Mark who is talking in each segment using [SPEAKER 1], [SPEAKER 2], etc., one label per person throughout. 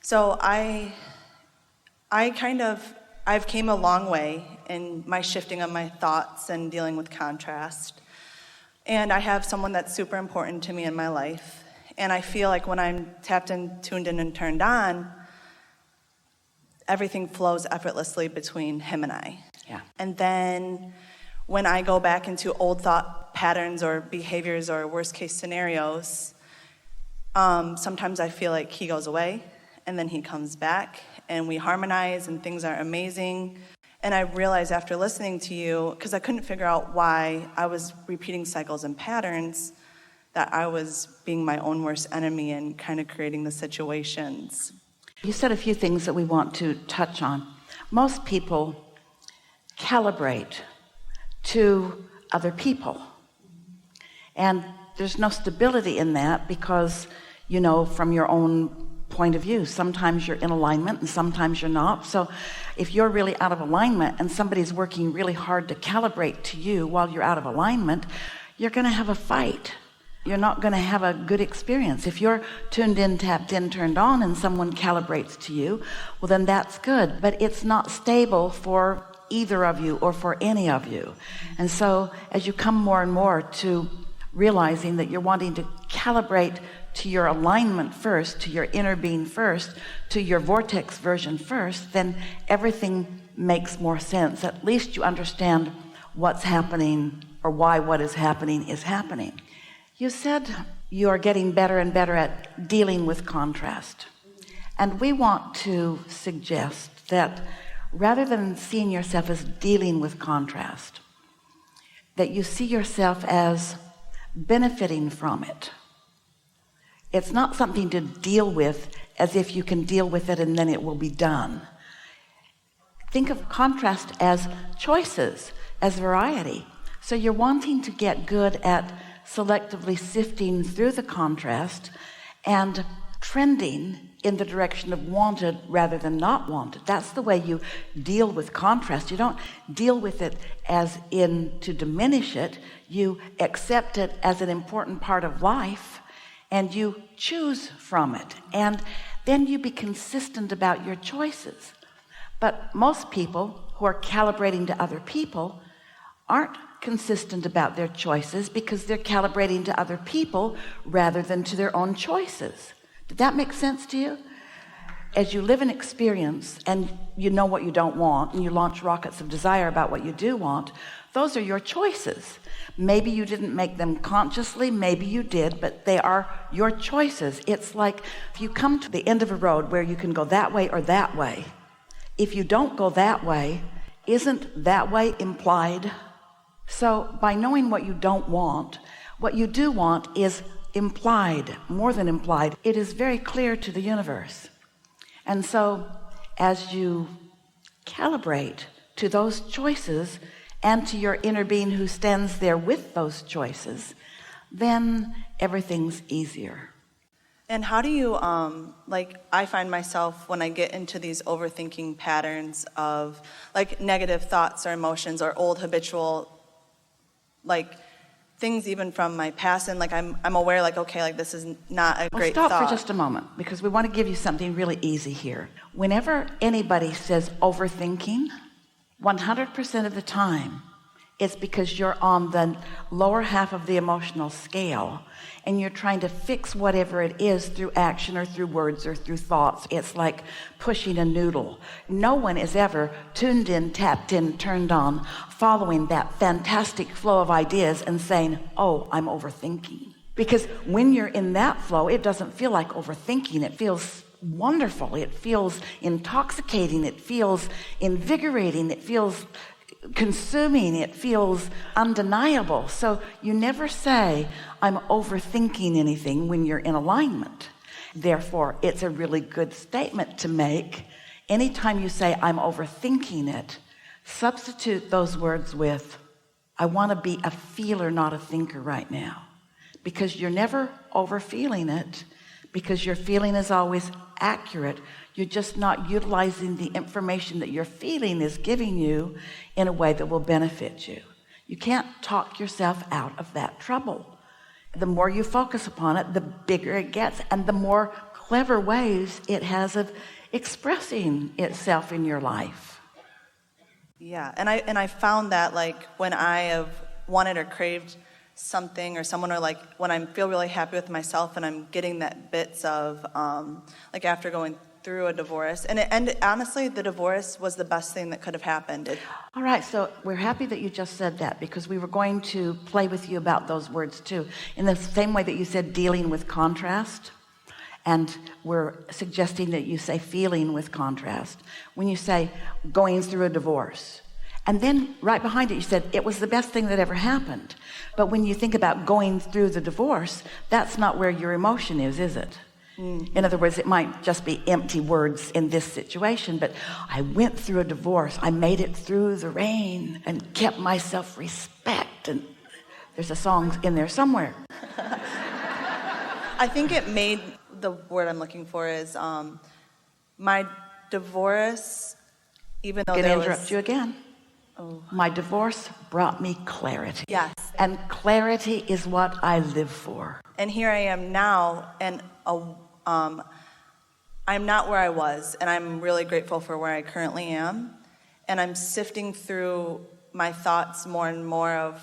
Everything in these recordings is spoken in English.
[SPEAKER 1] So I've came a long way in my shifting of my thoughts and dealing with contrast. And I have someone that's super important to me in my life. And I feel like when I'm tapped in, tuned in, and turned on, everything flows effortlessly between him and I.
[SPEAKER 2] Yeah.
[SPEAKER 1] And then when I go back into old thought patterns or behaviors or worst case scenarios, sometimes I feel like he goes away and then he comes back and we harmonize and things are amazing. And I realized after listening to you, because I couldn't figure out why I was repeating cycles and patterns, that I was being my own worst enemy and kind of creating the situations.
[SPEAKER 2] You said a few things that we want to touch on. Most people calibrate to other people. And there's no stability in that because, from your own point of view, sometimes you're in alignment and sometimes you're not. So if you're really out of alignment and somebody's working really hard to calibrate to you while you're out of alignment, you're going to have a fight. You're not going to have a good experience. If you're tuned in, tapped in, turned on, and someone calibrates to you, well, then that's good. But it's not stable for either of you or for any of you. And so as you come more and more to realizing that you're wanting to calibrate to your alignment first, to your inner being first, to your vortex version first, then everything makes more sense. At least you understand what's happening or why what is happening is happening. You said you are getting better and better at dealing with contrast. And we want to suggest that rather than seeing yourself as dealing with contrast, that you see yourself as benefiting from it. It's not something to deal with as if you can deal with it and then it will be done. Think of contrast as choices, as variety. So you're wanting to get good at selectively sifting through the contrast and trending in the direction of wanted rather than not wanted. That's the way you deal with contrast. You don't deal with it as in to diminish it. You accept it as an important part of life and you choose from it. And then you be consistent about your choices. But most people who are calibrating to other people aren't consistent about their choices because they're calibrating to other people rather than to their own choices. Did that make sense to you? As you live an experience and you know what you don't want and you launch rockets of desire about what you do want, those are your choices. Maybe you didn't make them consciously, maybe you did, but they are your choices. It's like if you come to the end of a road where you can go that way or that way. If you don't go that way, isn't that way implied? So by knowing what you don't want, what you do want is implied, more than implied. It is very clear to the universe. And so as you calibrate to those choices and to your inner being who stands there with those choices, then everything's easier.
[SPEAKER 1] And how do you, I find myself when I get into these overthinking patterns of negative thoughts or emotions or old habitual things even from my past, and I'm aware this is not a great thought.
[SPEAKER 2] Stop for just a moment because we want to give you something really easy here. Whenever anybody says overthinking, 100% of the time it's because you're on the lower half of the emotional scale and you're trying to fix whatever it is through action or through words or through thoughts. It's like pushing a noodle. No one is ever tuned in, tapped in, turned on, following that fantastic flow of ideas and saying, oh, I'm overthinking. Because when you're in that flow, it doesn't feel like overthinking. It feels wonderful. It feels intoxicating. It feels invigorating. It feels consuming. It feels undeniable. So you never say, I'm overthinking anything when you're in alignment. Therefore, it's a really good statement to make. Anytime you say, I'm overthinking it, substitute those words with, I want to be a feeler, not a thinker right now. Because you're never over-feeling it, because your feeling is always accurate. You're just not utilizing the information that your feeling is giving you in a way that will benefit you. You can't talk yourself out of that trouble. The more you focus upon it, the bigger it gets and the more clever ways it has of expressing itself in your life.
[SPEAKER 1] Yeah, and I found that, like, when I have wanted or craved something or someone, or like when I feel really happy with myself and I'm getting that bits of, like after going through a divorce, and honestly, the divorce was the best thing that could have happened.
[SPEAKER 2] All right, so we're happy that you just said that, because we were going to play with you about those words too, in the same way that you said dealing with contrast, and we're suggesting that you say feeling with contrast when you say going through a divorce. And then right behind it, you said it was the best thing that ever happened. But when you think about going through the divorce, that's not where your emotion is it? Mm-hmm. In other words, it might just be empty words in this situation, but I went through a divorce. I made it through the rain and kept my self-respect. And there's a song in there somewhere.
[SPEAKER 1] I think it made, the word I'm looking for is my divorce, even though
[SPEAKER 2] I'm
[SPEAKER 1] there
[SPEAKER 2] going to interrupt you again.
[SPEAKER 1] Oh.
[SPEAKER 2] My divorce brought me clarity.
[SPEAKER 1] Yes.
[SPEAKER 2] And clarity is what I live for.
[SPEAKER 1] And here I am now, and I'm not where I was, and I'm really grateful for where I currently am. And I'm sifting through my thoughts more and more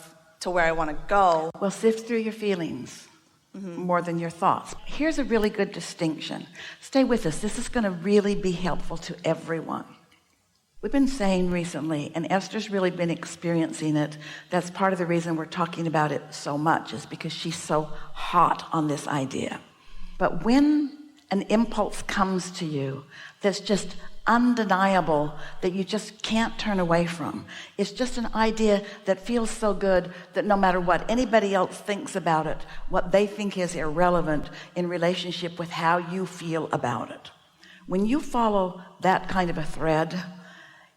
[SPEAKER 1] to where I want to go.
[SPEAKER 2] Well, sift through your feelings more than your thoughts. Here's a really good distinction. Stay with us. This is going to really be helpful to everyone. We've been saying recently, and Esther's really been experiencing it, that's part of the reason we're talking about it so much, is because she's so hot on this idea. But when an impulse comes to you that's just undeniable, that you just can't turn away from, it's just an idea that feels so good that no matter what anybody else thinks about it, what they think is irrelevant in relationship with how you feel about it. When you follow that kind of a thread,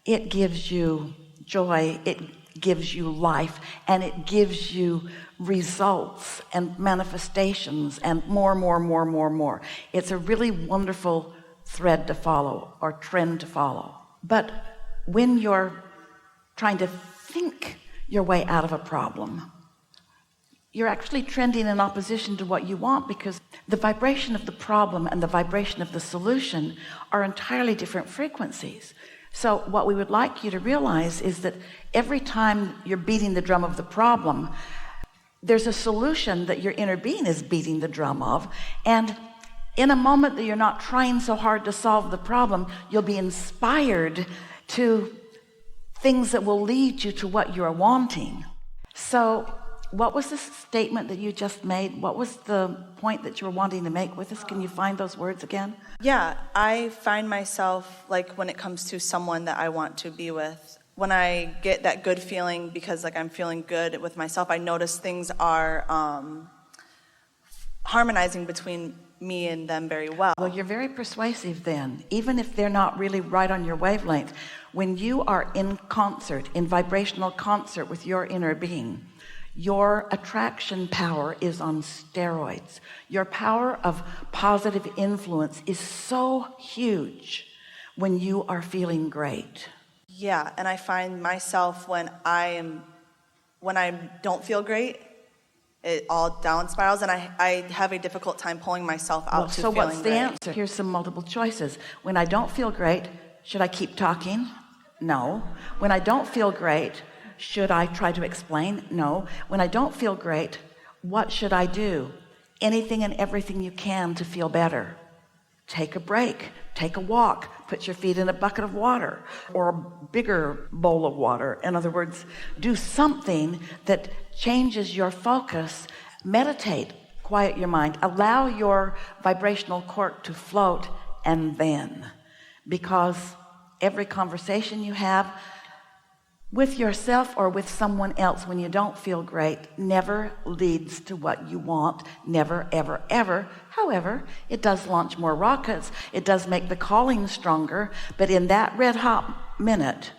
[SPEAKER 2] it gives you joy, it gives you life, and it gives you results and manifestations and more. It's a really wonderful thread to follow, or trend to follow. But when you're trying to think your way out of a problem, you're actually trending in opposition to what you want, because the vibration of the problem and the vibration of the solution are entirely different frequencies. So what we would like you to realize is that every time you're beating the drum of the problem, there's a solution that your inner being is beating the drum of. And in a moment that you're not trying so hard to solve the problem, you'll be inspired to things that will lead you to what you're wanting. So what was the statement that you just made? What was the point that you were wanting to make with us? Can you find those words again?
[SPEAKER 1] Yeah, I find myself, like, when it comes to someone that I want to be with, when I get that good feeling because, like, I'm feeling good with myself, I notice things are harmonizing between me and them very well.
[SPEAKER 2] Well, you're very persuasive then, even if they're not really right on your wavelength. When you are in concert, in vibrational concert with your inner being, your attraction power is on steroids. Your power of positive influence is so huge when you are feeling great.
[SPEAKER 1] Yeah, and I find myself when I don't feel great, it all down spirals, and I have a difficult time pulling myself out to feeling great. So what's the
[SPEAKER 2] answer? Here's some multiple choices. When I don't feel great, should I keep talking? No. When I don't feel great, should I try to explain? No. When I don't feel great, what should I do? Anything and everything you can to feel better. Take a break, take a walk, put your feet in a bucket of water or a bigger bowl of water. In other words, do something that changes your focus. Meditate, quiet your mind, allow your vibrational cork to float, and then, because every conversation you have with yourself or with someone else when you don't feel great never leads to what you want. Never, ever, ever. However, it does launch more rockets. It does make the calling stronger. But in that red hot minute,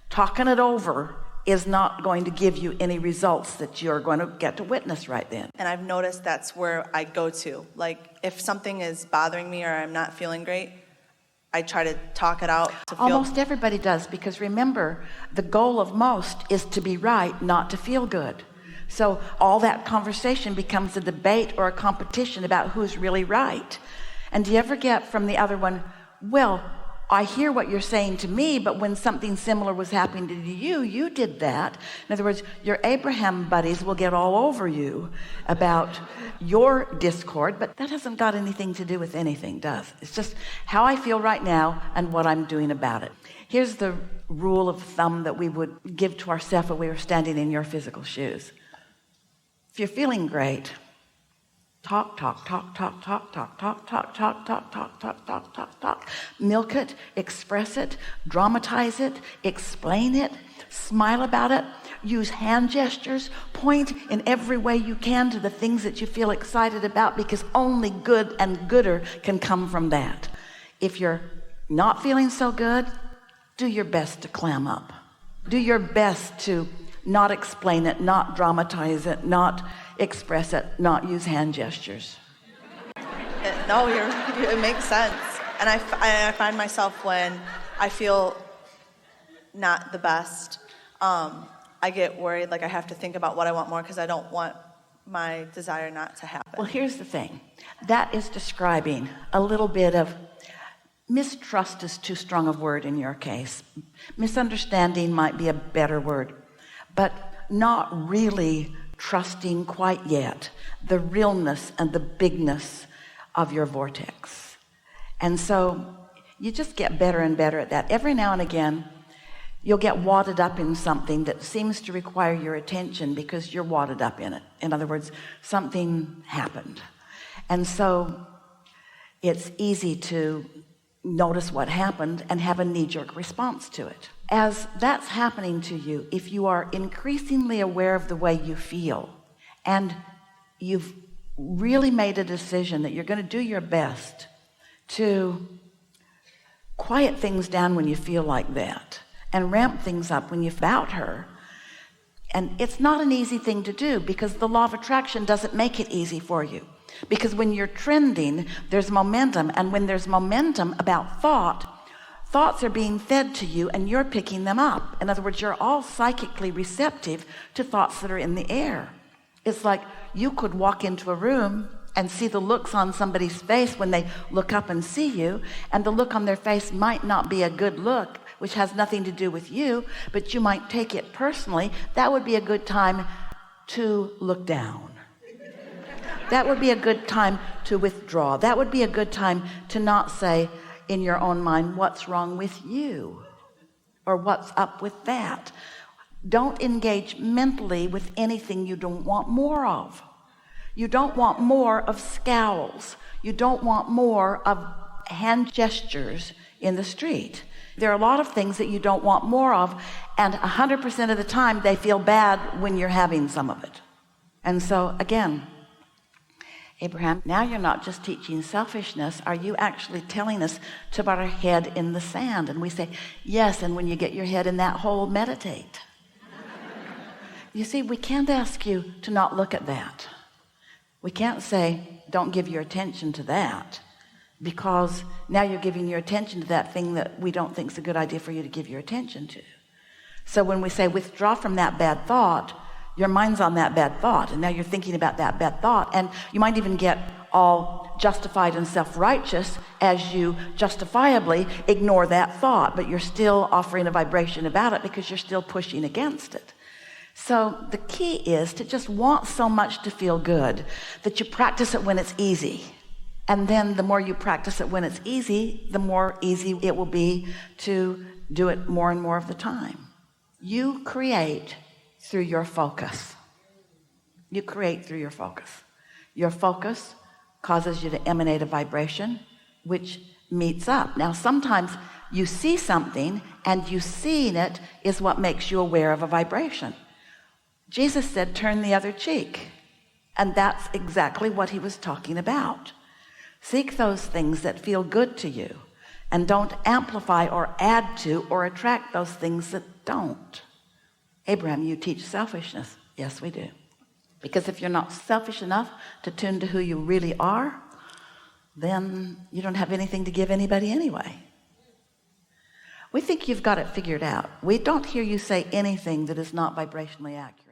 [SPEAKER 2] talking it over is not going to give you any results that you're going to get to witness right then.
[SPEAKER 1] And I've noticed that's where I go to. Like, if something is bothering me or I'm not feeling great, I try to talk it out to feel.
[SPEAKER 2] Almost everybody does, because remember, the goal of most is to be right, not to feel good. So all that conversation becomes a debate or a competition about who's really right. And do you ever get from the other one, well, I hear what you're saying to me, but when something similar was happening to you, you did that. In other words, your Abraham buddies will get all over you about your discord, but that hasn't got anything to do with anything, does it? It's just how I feel right now and what I'm doing about it. Here's the rule of thumb that we would give to ourselves if we were standing in your physical shoes. If you're feeling great, talk, talk, talk, talk, talk, talk, talk, talk, talk, talk, talk, talk, talk, talk, talk. Milk it, express it, dramatize it, explain it, smile about it, use hand gestures, point in every way you can to the things that you feel excited about, because only good and gooder can come from that. If you're not feeling so good, do your best to clam up. Do your best to not explain it, not dramatize it, not express it, not use hand gestures.
[SPEAKER 1] No, it makes sense. And I find myself when I feel not the best, I get worried, like I have to think about what I want more because I don't want my desire not to happen.
[SPEAKER 2] Well, here's the thing. That is describing a little bit of mistrust is too strong a word in your case. Misunderstanding might be a better word, but not really trusting quite yet the realness and the bigness of your vortex. And so you just get better and better at that. Every now and again, you'll get wadded up in something that seems to require your attention because you're wadded up in it. In other words, something happened. And so it's easy to notice what happened and have a knee-jerk response to it. As that's happening to you, if you are increasingly aware of the way you feel and you've really made a decision that you're going to do your best to quiet things down when you feel like that and ramp things up when you're about her, and it's not an easy thing to do because the law of attraction doesn't make it easy for you. Because when you're trending, there's momentum, and when there's momentum about thoughts are being fed to you and you're picking them up. In other words, you're all psychically receptive to thoughts that are in the air. It's like you could walk into a room and see the looks on somebody's face when they look up and see you, and the look on their face might not be a good look, which has nothing to do with you, but you might take it personally. That would be a good time to look down. That would be a good time to withdraw. That would be a good time to not say in your own mind, what's wrong with you? Or what's up with that? Don't engage mentally with anything you don't want more of. You don't want more of scowls. You don't want more of hand gestures in the street. There are a lot of things that you don't want more of, and 100% of the time they feel bad when you're having some of it. And so again, Abraham, now you're not just teaching selfishness. Are you actually telling us to put our head in the sand? And we say, yes, and when you get your head in that hole, meditate. You see, we can't ask you to not look at that. We can't say, don't give your attention to that, because now you're giving your attention to that thing that we don't think is a good idea for you to give your attention to. So when we say withdraw from that bad thought, your mind's on that bad thought, and now you're thinking about that bad thought, and you might even get all justified and self-righteous as you justifiably ignore that thought, but you're still offering a vibration about it because you're still pushing against it. So the key is to just want so much to feel good that you practice it when it's easy. And then the more you practice it when it's easy, the more easy it will be to do it more and more of the time. You create through your focus. You create through your focus. Your focus causes you to emanate a vibration which meets up. Now sometimes you see something, and you seeing it is what makes you aware of a vibration. Jesus said, turn the other cheek. And that's exactly what he was talking about. Seek those things that feel good to you, and don't amplify or add to or attract those things that don't. Abraham, you teach selfishness. Yes, we do. Because if you're not selfish enough to tune to who you really are, then you don't have anything to give anybody anyway. We think you've got it figured out. We don't hear you say anything that is not vibrationally accurate.